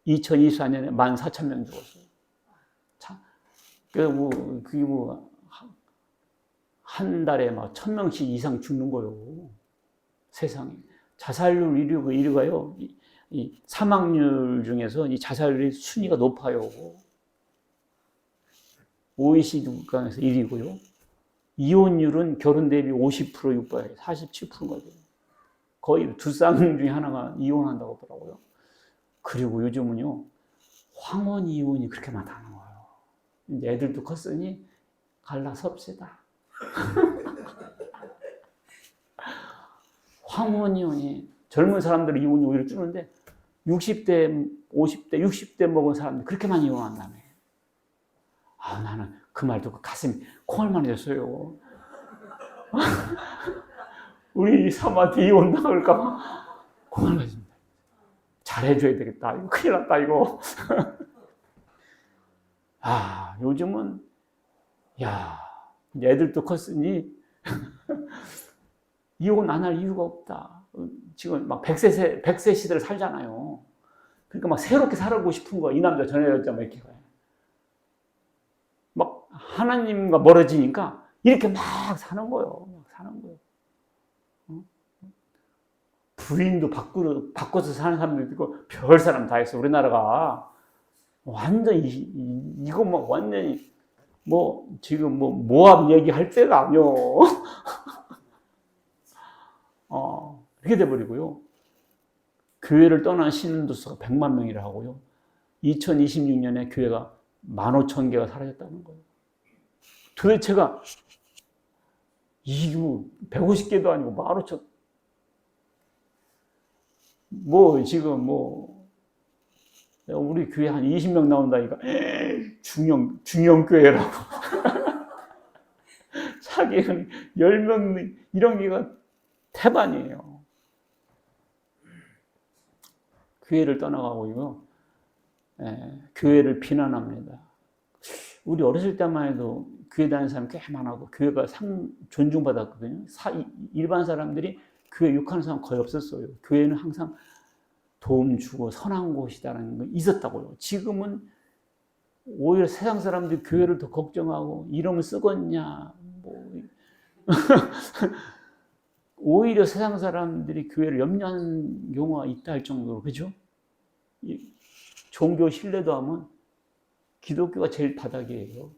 2024년에 14,000명 죽었어요. 그게 한 달에 막 1000명씩 이상 죽는 거예요. 세상에. 자살률 1위가요, 이 사망률 중에서 이 자살률이 순위가 높아요. OECD 국가에서 1위고요. 이혼율은 결혼 대비 50% 육박해요. 47%가 돼요. 거의 두 쌍 중에 하나가 이혼한다고 하더라고요. 그리고 요즘은요, 황혼 이혼이 그렇게 많다는 거예요. 이제 애들도 컸으니 갈라 섭시다. 황혼 이혼이 젊은 사람들은 이혼이 오히려 줄는데 60대, 50대, 60대 먹은 사람들 그렇게 많이 이혼한다며. 나는 그 말 듣고 가슴이 콩알만해졌어요. 우리 사모한테 이혼 당할까 봐 콩알만해집니다. 잘해줘야 되겠다. 이거 큰일 났다, 이거. 요즘은, 애들도 컸으니, 이혼 안 할 이유가 없다. 지금 막 100세 시대를 살잖아요. 그러니까 막 새롭게 살고 싶은 거야. 이 남자, 저 여자, 막 이렇게. 막 하나님과 멀어지니까 이렇게 막 사는 거예요. 부인도 바꿔서 사는 사람들도 있고, 별 사람 다 있어. 우리나라가. 완전, 이거 뭐, 완전히, 지금 모압 얘기할 때가 아니요. 이렇게 돼버리고요. 교회를 떠난 신도 수가 100만 명이라 하고요. 2026년에 교회가 15,000개가 사라졌다는 거예요. 도대체가, 이게 150개도 아니고 15,000, 지금 우리 교회 한 20명 나온다니까, 중형교회라고. 자기는 10명, 이런 게가 태반이에요. 교회를 떠나가고요. 교회를 비난합니다. 우리 어렸을 때만 해도 교회 다니는 사람이 꽤 많았고, 교회가 존중받았거든요. 일반 사람들이 교회 욕하는 사람 거의 없었어요. 교회는 항상 도움 주고 선한 곳이다라는 거 있었다고요. 지금은 오히려 세상 사람들이 교회를 더 걱정하고, 이름을 쓰겄냐, 오히려 세상 사람들이 교회를 염려하는 경우가 있다 할 정도로, 그죠? 종교 신뢰도하면 기독교가 제일 바닥이에요.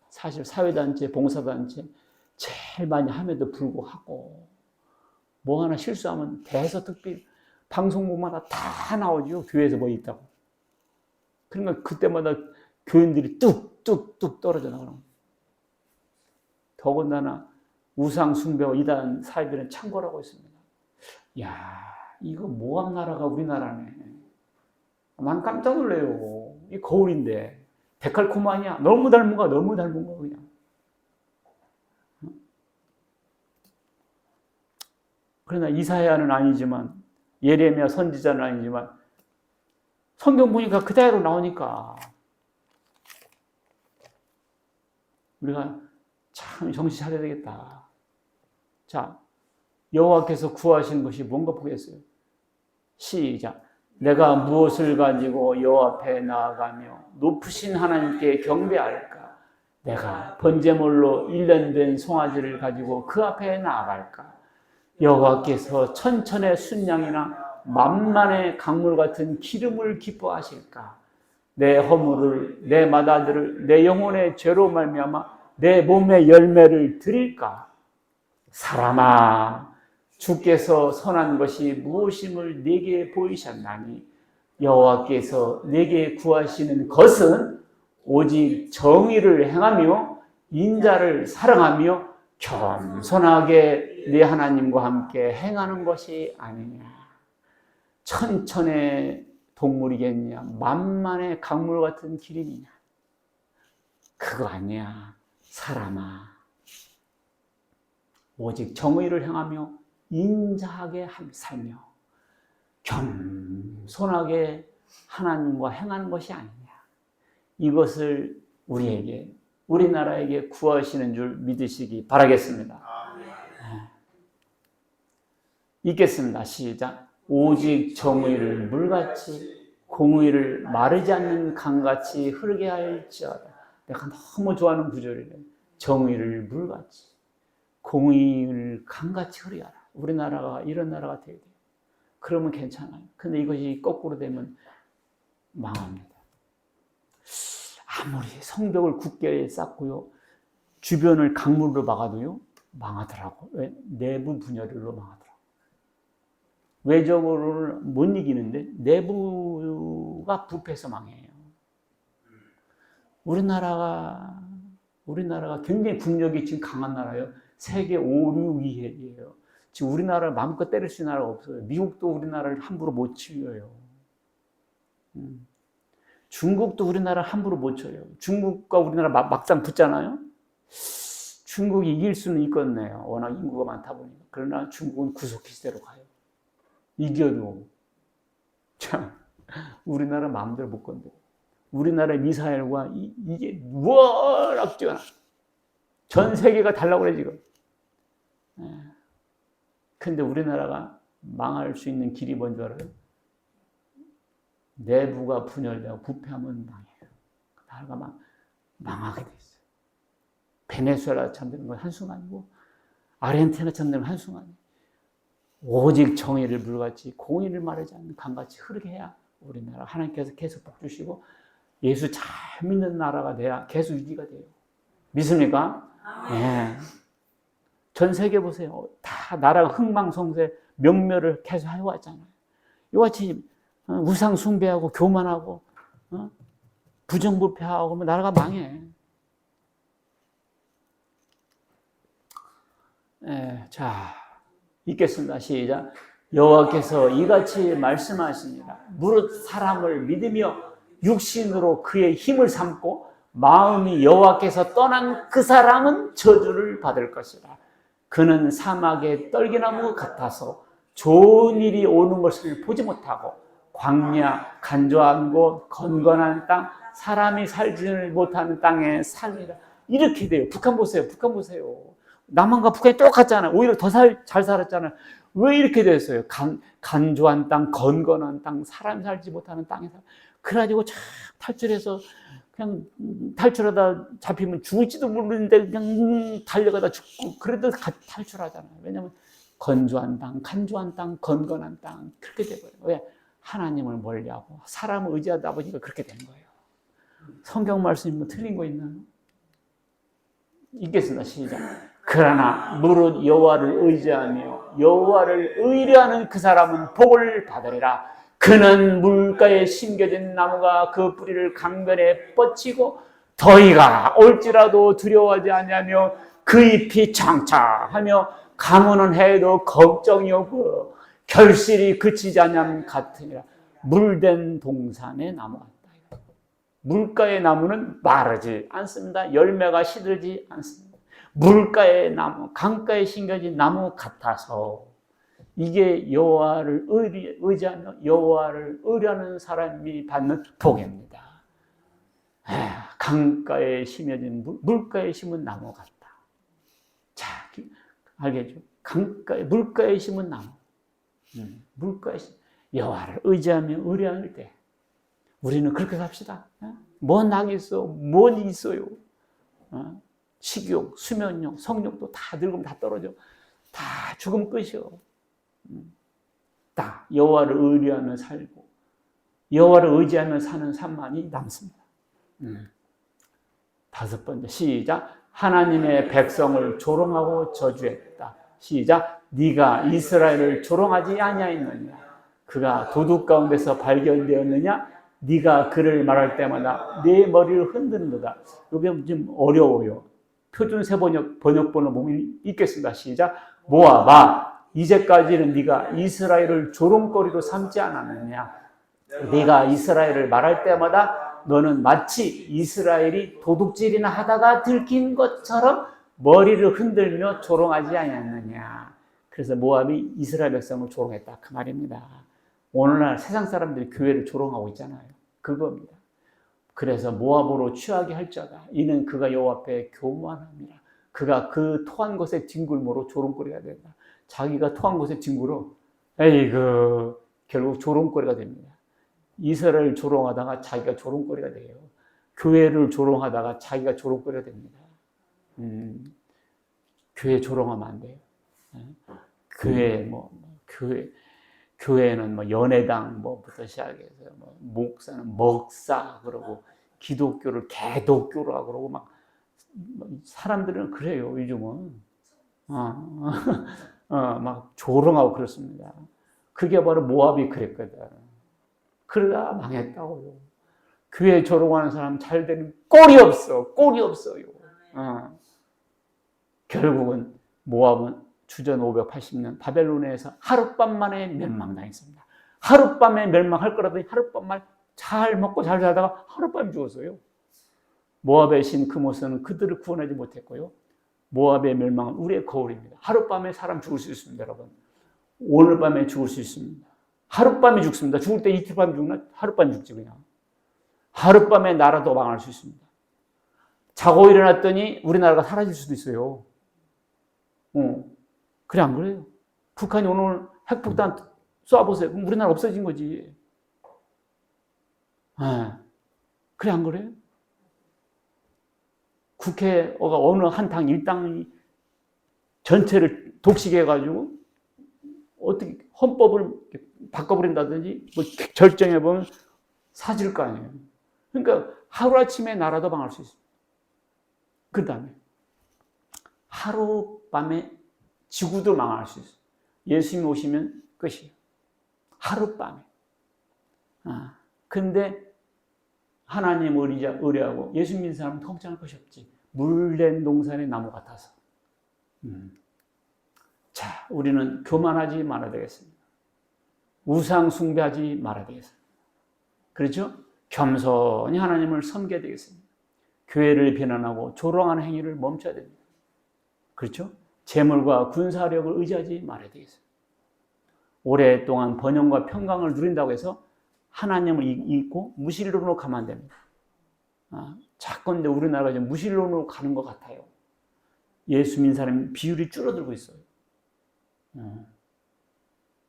사실 사회단체, 봉사단체 제일 많이 함에도 불구하고 뭐 하나 실수하면 대서특필 방송국마다 다 나오죠. 교회에서 뭐 있다고. 그러니까 그때마다 교인들이 뚝뚝뚝 떨어져 나가는. 더군다나 우상 숭배와 이단 사이비는 창궐하고 있습니다. 이거 모압 나라가 우리나라네. 난 깜짝 놀래요. 이 거울인데 데칼코마니야. 너무 닮은 거야. 그냥. 그러나 이사야는 아니지만, 예레미야 선지자는 아니지만, 성경 보니까 그대로 나오니까 우리가 참 정신 차려야 되겠다. 자, 여호와께서 구하신 것이 뭔가 보겠어요. 시작. 내가 무엇을 가지고 여호와 앞에 나아가며 높으신 하나님께 경배할까? 내가 번제물로 1년 된 송아지를 가지고 그 앞에 나아갈까? 여호와께서 천천의 순양이나 만만의 강물 같은 기름을 기뻐하실까? 내 허물을, 내 마다들을, 내 영혼의 죄로 말미암아 내 몸의 열매를 드릴까? 사람아, 주께서 선한 것이 무엇임을 네게 보이셨나니 여호와께서 네게 구하시는 것은 오직 정의를 행하며 인자를 사랑하며 겸손하게 네 하나님과 함께 행하는 것이 아니냐. 천천의 동물이겠냐, 만만의 강물 같은 기름이냐. 그거 아니야. 사람아, 오직 정의를 행하며 인자하게 살며 겸손하게 하나님과 행하는 것이 아니냐. 이것을 우리에게, 우리나라에게 구하시는 줄 믿으시기 바라겠습니다. 읽겠습니다. 시작. 오직 정의를 물같이 공의를 마르지 않는 강같이 흐르게 할지어다. 내가 너무 좋아하는 구절이래. 정의를 물같이 공의를 강같이 흐르게 하라. 우리나라가 이런 나라가 되게 돼요. 그러면 괜찮아요. 근데 이것이 거꾸로 되면 망합니다. 아무리 성벽을 굳게 쌓고요, 주변을 강물로 막아도요, 망하더라고. 왜? 내부 분열로 망하더라고. 외적으로는 못 이기는데 내부가 부패해서 망해요. 우리나라가 굉장히 국력이 지금 강한 나라예요. 세계 5, 6위예요. 지금 우리나라를 마음껏 때릴 수 있는 나라가 없어요. 미국도 우리나라를 함부로 못 치려요. 중국도 우리나라를 함부로 못 쳐요. 중국과 우리나라 막상 붙잖아요. 중국이 이길 수는 있겠네요. 워낙 인구가 많다 보니까. 그러나 중국은 구속기 시대로 가요. 이겨도. 참, 우리나라 마음대로 못 건드려. 우리나라의 미사일과 이게 워낙 뛰어나. 전 세계가 달라고 그래, 지금. 근데 우리나라가 망할 수 있는 길이 뭔지 알아요? 내부가 분열되고 부패하면 망해요. 나라가 망하게 돼 있어요. 베네수엘라 참되는 건 한순간이고, 아르헨티나 참되는 건 한순간이에요. 오직 정의를 물같이 공의를 마르지 않는 강같이 흐르게 해야 우리나라 하나님께서 계속 복 주시고 예수 잘 믿는 나라가 돼야 계속 유지가 돼요. 믿습니까? 네. 전 세계 보세요. 다 나라가 흥망성쇠 명멸을 계속 해왔잖아요. 이와 같이 우상 숭배하고 교만하고 부정부패하고 나라가 망해. 자, 읽겠습니다. 시작. 여호와께서 이같이 말씀하시니라. 무릇 사람을 믿으며 육신으로 그의 힘을 삼고 마음이 여호와께서 떠난 그 사람은 저주를 받을 것이라. 그는 사막의 떨기나무 같아서 좋은 일이 오는 것을 보지 못하고 광야, 간조한 곳, 건건한 땅, 사람이 살지 못하는 땅에 살리라. 이렇게 돼요. 북한 보세요. 북한 보세요. 남한과 북한이 똑같잖아요. 오히려 더 잘 살았잖아요. 왜 이렇게 됐어요? 간조한 땅, 건건한 땅, 사람이 살지 못하는 땅에 살. 그래가지고 참 탈출해서 그냥 탈출하다 잡히면 죽을지도 모르는데 그냥 달려가다 죽고 그래도 탈출하잖아요. 왜냐하면 건조한 땅, 간조한 땅, 건건한 땅 그렇게 돼버려요. 왜? 하나님을 멀리하고 사람을 의지하다 보니까 그렇게 된 거예요. 성경 말씀이 뭐 틀린 거 있나요? 읽겠습니다. 시작. 그러나 무릇 여호와를 의지하며 여호와를 의뢰하는 그 사람은 복을 받으리라. 그는 물가에 심겨진 나무가 그 뿌리를 강변에 뻗치고 더위가 올지라도 두려워하지 아니하며 그 잎이 장차하며 가무는 해도 걱정이 없고 결실이 그치지 아니함 같으니라. 물된 동산의 나무 같다. 물가의 나무는 마르지 않습니다. 열매가 시들지 않습니다. 물가의 나무, 강가에 심겨진 나무 같아서 이게 여호와를 의지하며 여호와를 의뢰하는 사람이 받는 복입니다. 강가에 심어진 물가에 심은 나무 같다. 자, 알겠죠? 물가에 심은 나무. 물가에 여호와를 의지하며 의뢰할 때 우리는 그렇게 삽시다. 뭔 낙이 있어? 뭔 일이 있어요? 식욕, 수면욕, 성욕도 다 늙으면 다 떨어져. 다 죽으면 끝이요. 딱 여호와를 의뢰하며 살고 여호와를 의지하며 사는 삶만이 남습니다. 다섯 번째 시작. 하나님의 백성을 조롱하고 저주했다. 시작. 네가 이스라엘을 조롱하지 아니하였느냐? 그가 도둑 가운데서 발견되었느냐? 네가 그를 말할 때마다 네 머리를 흔드는도다. 이게 좀 어려워요. 표준 세 번역본을 보면 읽겠습니다. 시작. 모아봐. 이제까지는 네가 이스라엘을 조롱거리로 삼지 않았느냐? 네가 이스라엘을 말할 때마다 너는 마치 이스라엘이 도둑질이나 하다가 들킨 것처럼 머리를 흔들며 조롱하지 않았느냐? 그래서 모압이 이스라엘 백성을 조롱했다. 그 말입니다. 오늘날 세상 사람들이 교회를 조롱하고 있잖아요. 그겁니다. 그래서 모압으로 취하게 할 자가 이는 그가 여호와 앞에 교만함이라. 그가 그 토한 것의 뒹굴모로 조롱거리가 된다. 자기가 토한 것의 뒹굴어 에이그 결국 조롱거리가 됩니다. 이스라엘을 조롱하다가 자기가 조롱거리가 돼요. 교회를 조롱하다가 자기가 조롱거리가 됩니다. 교회 조롱하면 안 돼요. 교회는 뭐 연회당 뭐부터 시작해서 목사는 먹사 그러고 기독교를 개독교라 그러고 막 사람들은 그래요. 요즘은 막 조롱하고 그렇습니다. 그게 바로 모압이 그랬거든. 그러다 망했다고요. 교회 조롱하는 사람 잘 되는 꼴이 없어요. 결국은 모압은 주전 580년 바벨론에서 하룻밤 만에 멸망당했습니다. 하룻밤에 멸망할 거라더니 하룻밤만 잘 먹고 잘 살다가 하룻밤 죽었어요. 모압의 신 그모스는 그들을 구원하지 못했고요. 모압의 멸망은 우리의 거울입니다. 하룻밤에 사람 죽을 수 있습니다, 여러분. 오늘 밤에 죽을 수 있습니다. 하룻밤에 죽습니다. 죽을 때 이틀 밤에 죽나? 하룻밤 죽지 그냥. 하룻밤에 나라도 망할 수 있습니다. 자고 일어났더니 우리나라가 사라질 수도 있어요. 그래 안 그래요? 북한이 오늘 핵폭탄 쏴보세요. 그럼 우리나라 없어진 거지. 그래 안 그래요? 국회가 어느 한 당 일당이 전체를 독식해가지고 어떻게 헌법을 바꿔버린다든지 뭐 결정해보면 사질 거 아니에요. 그러니까 하루아침에 나라도 망할 수 있어요. 그 다음에 하룻밤에 지구도 망할 수 있어요. 예수님 오시면 끝이에요. 하룻밤에. 근데 하나님 의뢰하고 예수 믿는 사람은 걱정할 것이 없지. 물된 동산의 나무 같아서. 자, 우리는 교만하지 말아야 되겠습니다. 우상 숭배하지 말아야 되겠습니다. 그렇죠? 겸손히 하나님을 섬겨야 되겠습니다. 교회를 비난하고 조롱하는 행위를 멈춰야 됩니다. 그렇죠? 재물과 군사력을 의지하지 말아야 되겠습니다. 오랫동안 번영과 평강을 누린다고 해서 하나님을 잊고 무신론으로 가면 안 됩니다. 자꾸 근데 우리나라가 지금 무신론으로 가는 것 같아요. 예수 믿는 사람 비율이 줄어들고 있어요.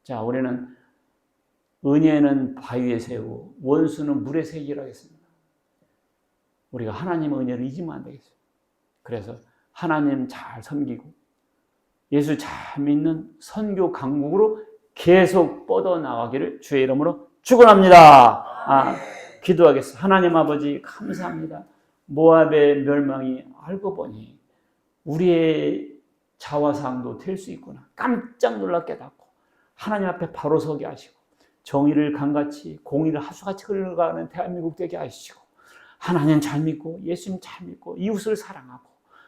자, 우리는 은혜는 바위에 세우고 원수는 물에 세기로 하겠습니다. 우리가 하나님의 은혜를 잊으면 안 되겠어요. 그래서 하나님 잘 섬기고 예수 잘 믿는 선교 강국으로 계속 뻗어나가기를 주의 이름으로 축원합니다. 기도하겠습니다. 하나님 아버지 감사합니다. 모압의 멸망이 알고 보니 우리의 자화상도 될 수 있구나. 깜짝 놀라 깨닫고 하나님 앞에 바로 서게 하시고 정의를 강같이 공의를 하수같이 흘러가는 대한민국 되게 하시고 하나님 잘 믿고 예수님 잘 믿고 이웃을 사랑하고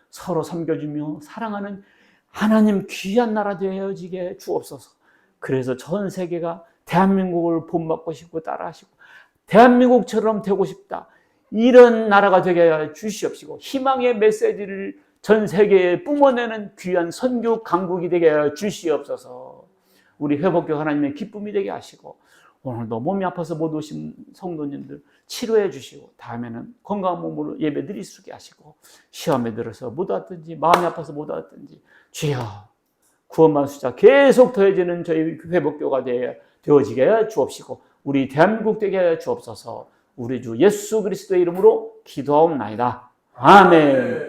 서로 섬겨주며 사랑하는 하나님 귀한 나라 되어지게 주옵소서. 그래서 전 세계가 대한민국을 본받고 싶고 따라하시고 대한민국처럼 되고 싶다. 이런 나라가 되게 해 주시옵시고 희망의 메시지를 전 세계에 뿜어내는 귀한 선교 강국이 되게 해 주시옵소서. 우리 회복교 하나님의 기쁨이 되게 하시고 오늘도 몸이 아파서 못 오신 성도님들 치료해 주시고 다음에는 건강한 몸으로 예배 드릴 수 있게 하시고 시험에 들어서 못 왔든지 마음이 아파서 못 왔든지 주여 구원받은 숫자 계속 더해지는 저희 회복교가 되어지게 해 주옵시고 우리 대한민국 되게 해 주옵소서. 우리 주 예수 그리스도의 이름으로 기도하옵나이다. 아멘.